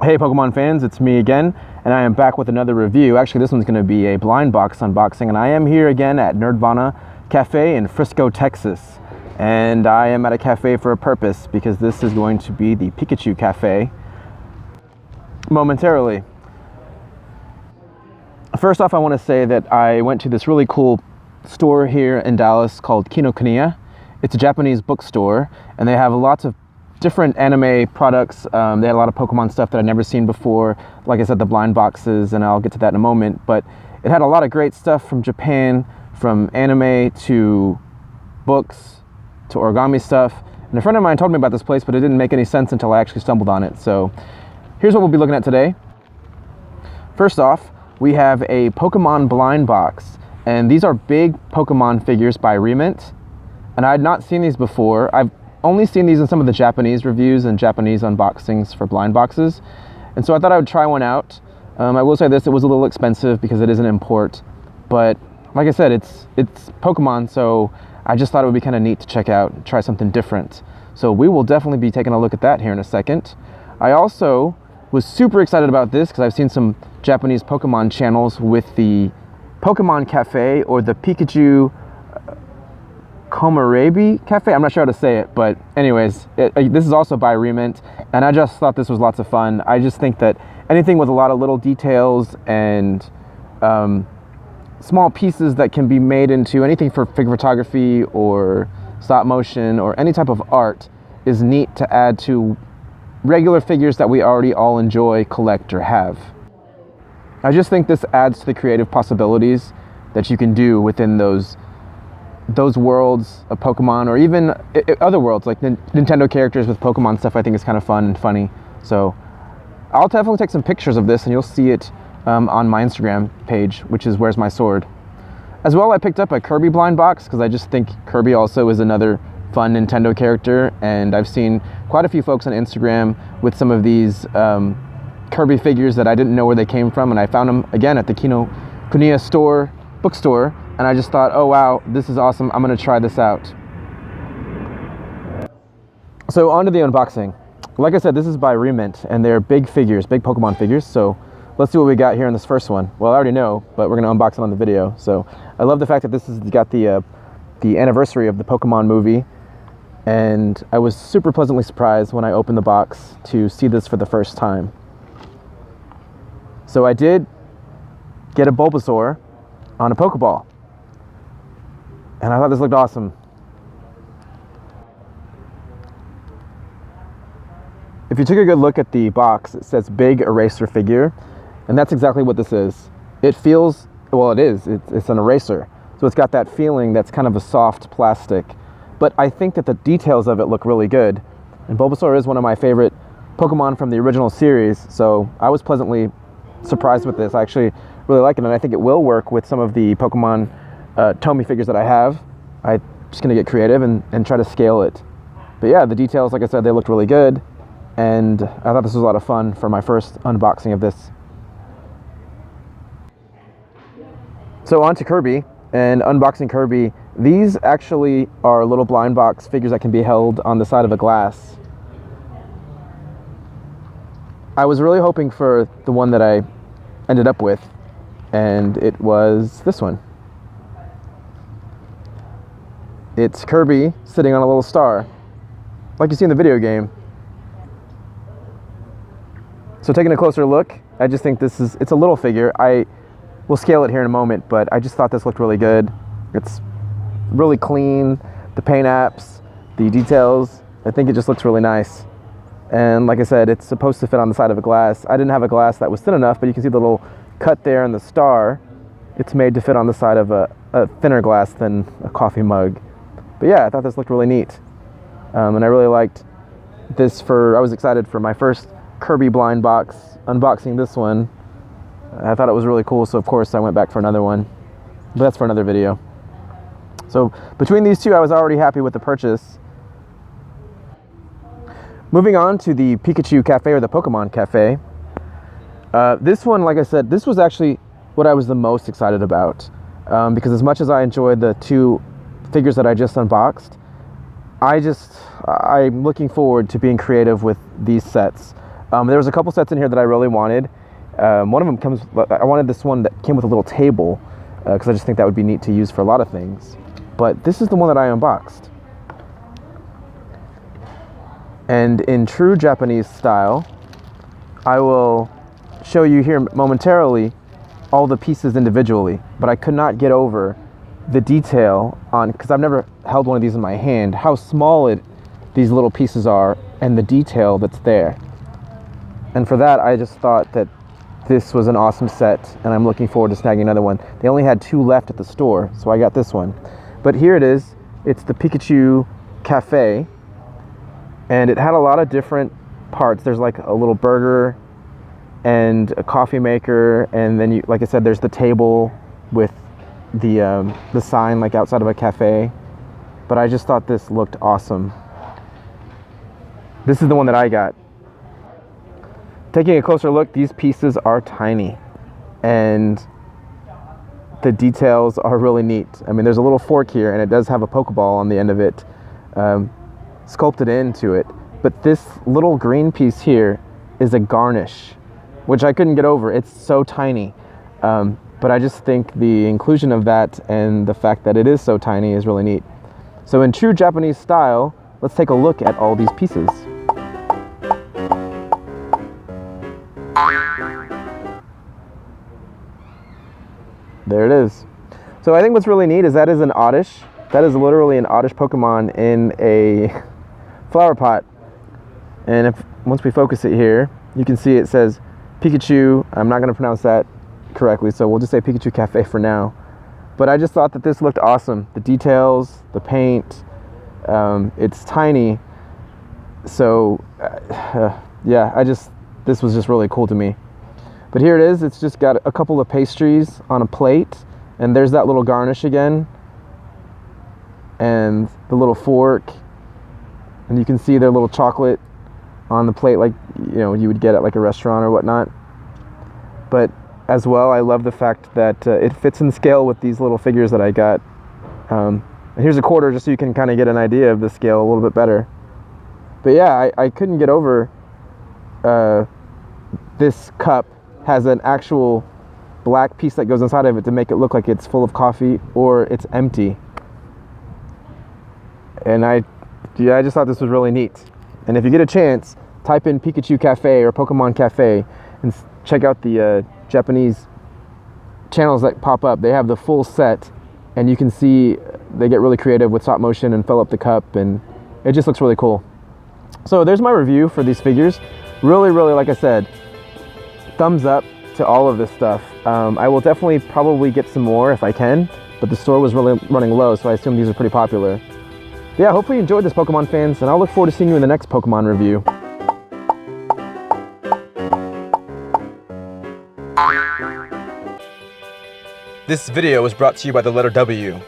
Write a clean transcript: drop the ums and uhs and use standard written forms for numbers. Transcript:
Hey Pokemon fans, it's me again, and I am back with another review. Actually, this one's going to be a blind box unboxing, and I am here again at Nerdvana Cafe in Frisco, Texas. And I am at a cafe for a purpose, because this is going to be the Pikachu Cafe momentarily. First off, I want to say that I went to this really cool store here in Dallas called Kinokuniya. It's a Japanese bookstore, and they have lots of different anime products. They had a lot of Pokemon stuff that I'd never seen before. Like I said, the blind boxes, and I'll get to that in a moment. But it had a lot of great stuff from Japan, from anime to books to origami stuff. And a friend of mine told me about this place, but it didn't make any sense until I actually stumbled on it. So here's what we'll be looking at today. First off, we have a Pokemon blind box. And these are big Pokemon figures by re-ment. And I had not seen these before. I've only seen these in some of the Japanese reviews and Japanese unboxings for blind boxes. And so I thought I would try one out. I will say this, it was a little expensive because it is an import. But like I said, it's Pokemon, so I just thought it would be kind of neat to check out, try something different. So we will definitely be taking a look at that here in a second. I also was super excited about this because I've seen some Japanese Pokemon channels with the Pokemon Cafe, or the Pikachu Komorebi Cafe. I'm not sure how to say it, but anyways, this is also by re-ment, and I just thought this was lots of fun. I just think that anything with a lot of little details and small pieces that can be made into anything for figure photography or stop motion or any type of art is neat to add to regular figures that we already all enjoy, collect, or have. I just think this adds to the creative possibilities that you can do within those worlds of Pokemon, or even other worlds like Nintendo characters with Pokemon stuff. I think is kind of fun and funny. So I'll definitely take some pictures of this, and you'll see it on my Instagram page, which is Where's My Sword. As well, I picked up a Kirby blind box because I just think Kirby also is another fun Nintendo character, and I've seen quite a few folks on Instagram with some of these Kirby figures that I didn't know where they came from, and I found them again at the Kinokuniya bookstore, and I just thought, oh wow, this is awesome, I'm gonna try this out. So on to the unboxing. Like I said, this is by re-ment, and they're big figures, big Pokemon figures, so let's see what we got here in this first one. Well, I already know, but we're gonna unbox it on the video. So I love the fact that this has got the anniversary of the Pokemon movie, and I was super pleasantly surprised when I opened the box to see this for the first time. So I did get a Bulbasaur on a Pokeball, and I thought this looked awesome. If you took a good look at the box, it says Big Eraser Figure, and that's exactly what this is. It feels, well, it's an eraser. So it's got that feeling that's kind of a soft plastic, but I think that the details of it look really good. And Bulbasaur is one of my favorite Pokemon from the original series, so I was pleasantly surprised with this. I actually really like it, and I think it will work with some of the Pokemon Tomy figures that I have. I'm just gonna get creative and try to scale it. But yeah, the details, like I said, they looked really good, and I thought this was a lot of fun for my first unboxing of this. So on to Kirby, and unboxing Kirby. These actually are little blind box figures that can be held on the side of a glass. I was really hoping for the one that I ended up with, and it was this one. It's Kirby sitting on a little star, like you see in the video game. So taking a closer look, I just think it's a little figure. I will scale it here in a moment, but I just thought this looked really good. It's really clean, the paint apps, the details, I think it just looks really nice. And like I said, it's supposed to fit on the side of a glass. I didn't have a glass that was thin enough, but you can see the little cut there in the star. It's made to fit on the side of a thinner glass than a coffee mug. But yeah, I thought this looked really neat. And I really liked this I was excited for my first Kirby blind box, unboxing this one. I thought it was really cool, so of course I went back for another one. But that's for another video. So between these two, I was already happy with the purchase. Moving on to the Pikachu Cafe, or the Pokemon Cafe. This one, like I said, this was actually what I was the most excited about. Because as much as I enjoyed the two figures that I just unboxed, I'm looking forward to being creative with these sets. There was a couple sets in here that I really wanted. One of them I wanted this one that came with a little table, because I just think that would be neat to use for a lot of things. But this is the one that I unboxed. And in true Japanese style, I will show you here momentarily all the pieces individually, but I could not get over the detail on, because I've never held one of these in my hand, how small these little pieces are and the detail that's there. And for that, I just thought that this was an awesome set, and I'm looking forward to snagging another one. They only had 2 left at the store, so I got this one. But here it is. It's the Pikachu Cafe, and it had a lot of different parts. There's like a little burger and a coffee maker, and then like I said, there's the table with the sign like outside of a cafe. But I just thought this looked awesome. This is the one that I got. Taking a closer look, these pieces are tiny, and the details are really neat. I mean, there's a little fork here, and it does have a Pokeball on the end of it, sculpted into it. But this little green piece here is a garnish, which I couldn't get over. It's so tiny. But I just think the inclusion of that and the fact that it is so tiny is really neat. So in true Japanese style, let's take a look at all these pieces. There it is. So I think what's really neat is that is an Oddish. That is literally an Oddish Pokemon in a flower pot. And once we focus it here, you can see it says Pikachu. I'm not going to pronounce that correctly, so we'll just say Pikachu Cafe for now. But I just thought that this looked awesome. The details, the paint, it's tiny. So yeah, this was just really cool to me. But here it is. It's just got a couple of pastries on a plate, and there's that little garnish again, and the little fork, and you can see their little chocolate on the plate, like you would get at like a restaurant or whatnot. But as well, I love the fact that it fits in scale with these little figures that I got. And here's a quarter, just so you can kind of get an idea of the scale a little bit better. But yeah, I couldn't get over this cup has an actual black piece that goes inside of it to make it look like it's full of coffee or it's empty. And I just thought this was really neat. And if you get a chance, type in Pikachu Cafe or Pokemon Cafe and check out the Japanese channels that pop up. They have the full set, and you can see they get really creative with stop motion and fill up the cup, and it just looks really cool. So there's my review for these figures. Really, like I said, thumbs up to all of this stuff. I will definitely probably get some more if I can, but the store was really running low, so I assume these are pretty popular. But yeah, hopefully you enjoyed this, Pokemon fans, and I'll look forward to seeing you in the next Pokemon review. This video was brought to you by the letter W.